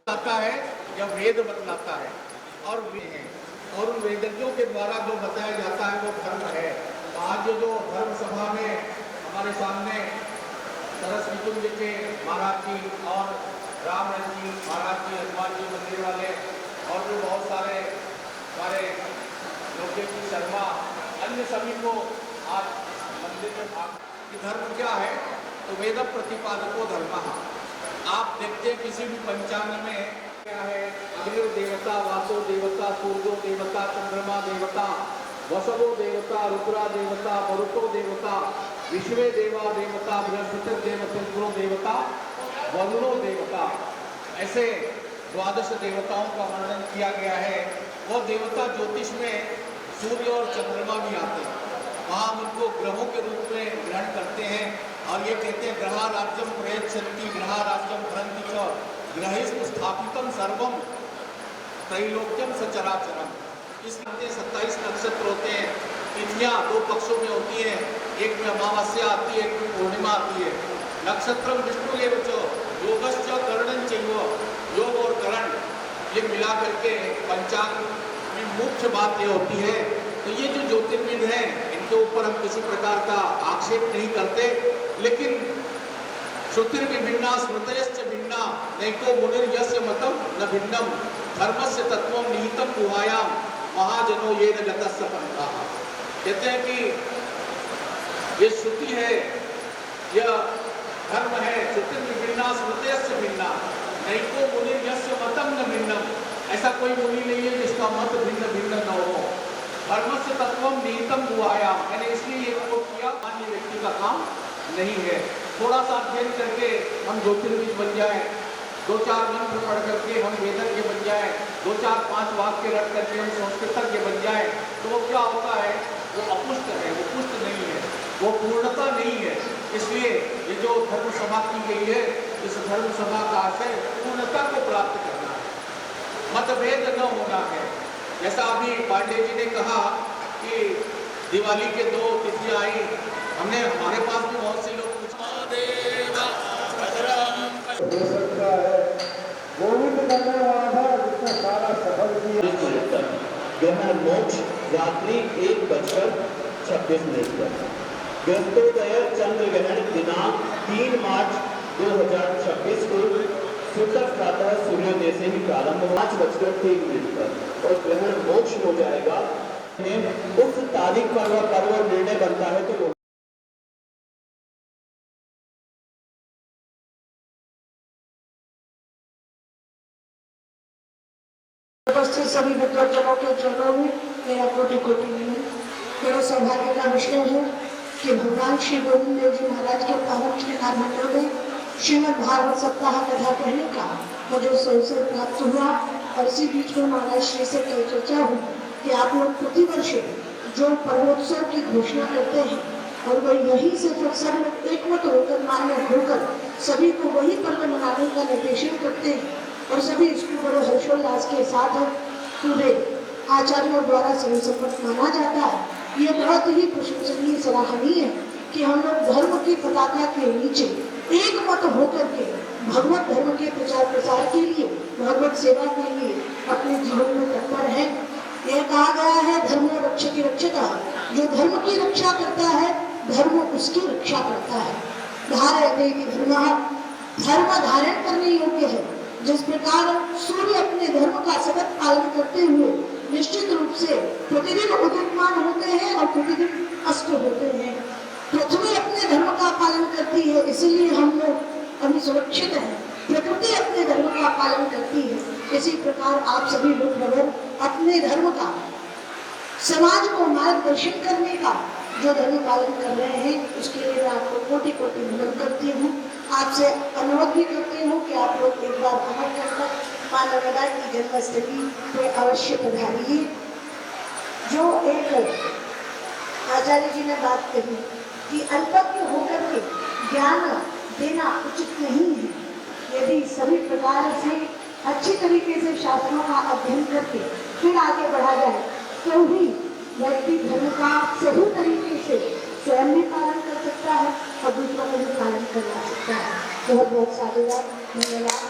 आता है या वेद बतलाता है और और उन वेदज्ञों के द्वारा जो बताया जाता है वो धर्म है। आज जो धर्म सभा में हमारे सामने सरस निकुंज के महाराज जी और रामरन जी महाराज जी हनुमान जी मंदिर वाले और भी बहुत सारे हमारे योगेश जी शर्मा अन्य सभी को आज मंदिर में भाग। धर्म क्या है तो वेद प्रतिपादको धर्म। आप देखते हैं किसी भी पंचांग में क्या है, अग्नि देवता, वासो देवता, सूर्यो देवता, चंद्रमा देवता, वसवो देवता, रुद्रा देवता, मरुतो देवता, विश्वे देवा देवता, बृहस्पति देवता, देवता, वरुणो देवता, ऐसे 12 देवताओं का वर्णन किया गया है। वो देवता ज्योतिष में सूर्य और चंद्रमा भी आते हैं, वहाँ उनको ग्रहों के रूप में ग्रहण करते हैं और ये कहते हैं ग्रहा राज्यम प्रयच्छन्ति ग्रहा राज्यम भरन्ति च ग्रहिष्ठ स्थापितम सर्वम त्रैलोक्यम सचराचरम। इसमें 27 नक्षत्र होते हैं, तिथियां 2 पक्षों में होती हैं, एक में अमावस्या आती है, एक में पूर्णिमा आती है। नक्षत्रम विष्णु एव च योगश्च करणं चैव, योग और करण ये मिला करके पंचांग में मुख्य बात ये होती है। तो ये जो ज्योतिर्विद हैं इनके ऊपर हम किसी प्रकार का आक्षेप नहीं करते, लेकिन श्रुतिर्विभिन्ना स्मृतयश्च भिन्ना नैको मुनिर्यस्य मतम न भिन्नम धर्मस्य तत्वं निहितं गुहायां महाजनो येन गतस्य पंथः। कहते हैं कि ये श्रुति है, यह धर्म है। श्रुतिर्विभिन्ना स्मृतयश्च भिन्ना नैको मुनिर्यस्य मतम न भिन्नम, ऐसा कोई मुनि नहीं है जिसका मत भिन्न भिन्न न हो। धर्मस्य तत्वं निहितं गुहायां, मैंने इसलिए ये कोट किया, अन्य व्यक्ति का काम नहीं है। थोड़ा सा अध्ययन करके हम ज्योतिर्विद बन जाए, 2-4 मंत्र पढ़ करके हम वेदज्ञ बन जाए, 2-4-5 वाक्य रट करके हम संस्कृतज्ञ बन जाए, तो वो क्या होता है, वो अपुष्ट है, वो पुष्ट नहीं है, वो पूर्णता नहीं है। इसलिए ये जो धर्म सभा की गई है, इस धर्म सभा का आशय पूर्णता को प्राप्त करना है, मतभेद न होना है। जैसा अभी पांडे जी ने कहा कि दिवाली के 2 तिथियां आई, हमने हमारे पास भी बहुत से लोग गोविंद करने वाला था जिसने सारा सफल किया। ग्रहण मोक्ष रात्रि 1:26 पर ग्रस्तोदय चंद्र ग्रहण दिनांक 3 मार्च 2026 को सूतक प्रातः सूर्योदय से ही प्रारंभ 5:03 पर और ग्रहण मोक्ष हो जाएगा। उस तारीख पर वह पर्व निर्णय बनता है तो उपस्थित सभी विद्वजनों के चरणों में मेरा कोटि कोटि नमन। मेरा सौभाग्य का विषय है कि भगवान श्री गोविंद देव जी महाराज के पावन श्रीनाथ मंदिर में श्रीमद् भागवत सप्ताह कथा कहने का मुझे अवसर प्राप्त हुआ और इसी बीच में महाराज श्री से कई चर्चा हुई कि आप लोग प्रतिवर्ष जो पर्वोत्सव की घोषणा करते हैं और वह यही से जब सब लोग एकमत होकर मान्य होकर सभी को वही पर्व मनाने का निर्देशन करते हैं और सभी इसको बड़े हर्षोल्लास के साथ पूरे आचार्यों द्वारा सही सम्मत माना जाता है। ये बहुत ही प्रशंसनीय सराहनीय है कि हम लोग धर्म की पताका के नीचे एक मत होकर के भगवत धर्म के प्रचार प्रसार के लिए, भगवत सेवा के लिए अपने जीवन में तत्पर है। यह कहा गया है धर्म रक्षति रक्षता, जो धर्म की रक्षा करता है धर्म उसकी रक्षा करता है। धारयते धर्मः, धर्म धारण करने योग्य है। जिस प्रकार सूर्य अपने धर्म का सतत पालन करते हुए निश्चित रूप से प्रतिदिन उदीयमान होते हैं और प्रतिदिन अस्त होते हैं, पृथ्वी अपने धर्म का पालन करती है, इसलिए हम लोग अभी सुरक्षित हैं। प्रकृति अपने धर्म का पालन करती है, इसी प्रकार आप सभी लोग अपने धर्म का, समाज को मार्गदर्शन करने का जो धर्म पालन कर रहे हैं उसके लिए मैं आपको कोटि कोटि नमन करती हूँ। आपसे अनुरोध भी करती हूँ कि आप लोग एक बार कमर कर मां नर्मदा की जन्मस्थली पे अवश्य पधारिए। जो एक आचार्य जी ने बात कही कि अल्पज्ञ होकर के ज्ञान देना उचित नहीं है। यदि सभी प्रकार से अच्छी तरीके से शास्त्रों का अध्ययन करके फिर आगे बढ़ा जाए तो ही व्यक्ति धर्म का सही तरीके से स्वयं भी पालन कर सकता है और दूसरों को भी पालन करना सीखता है। बहुत बहुत साधुवाद, धन्यवाद।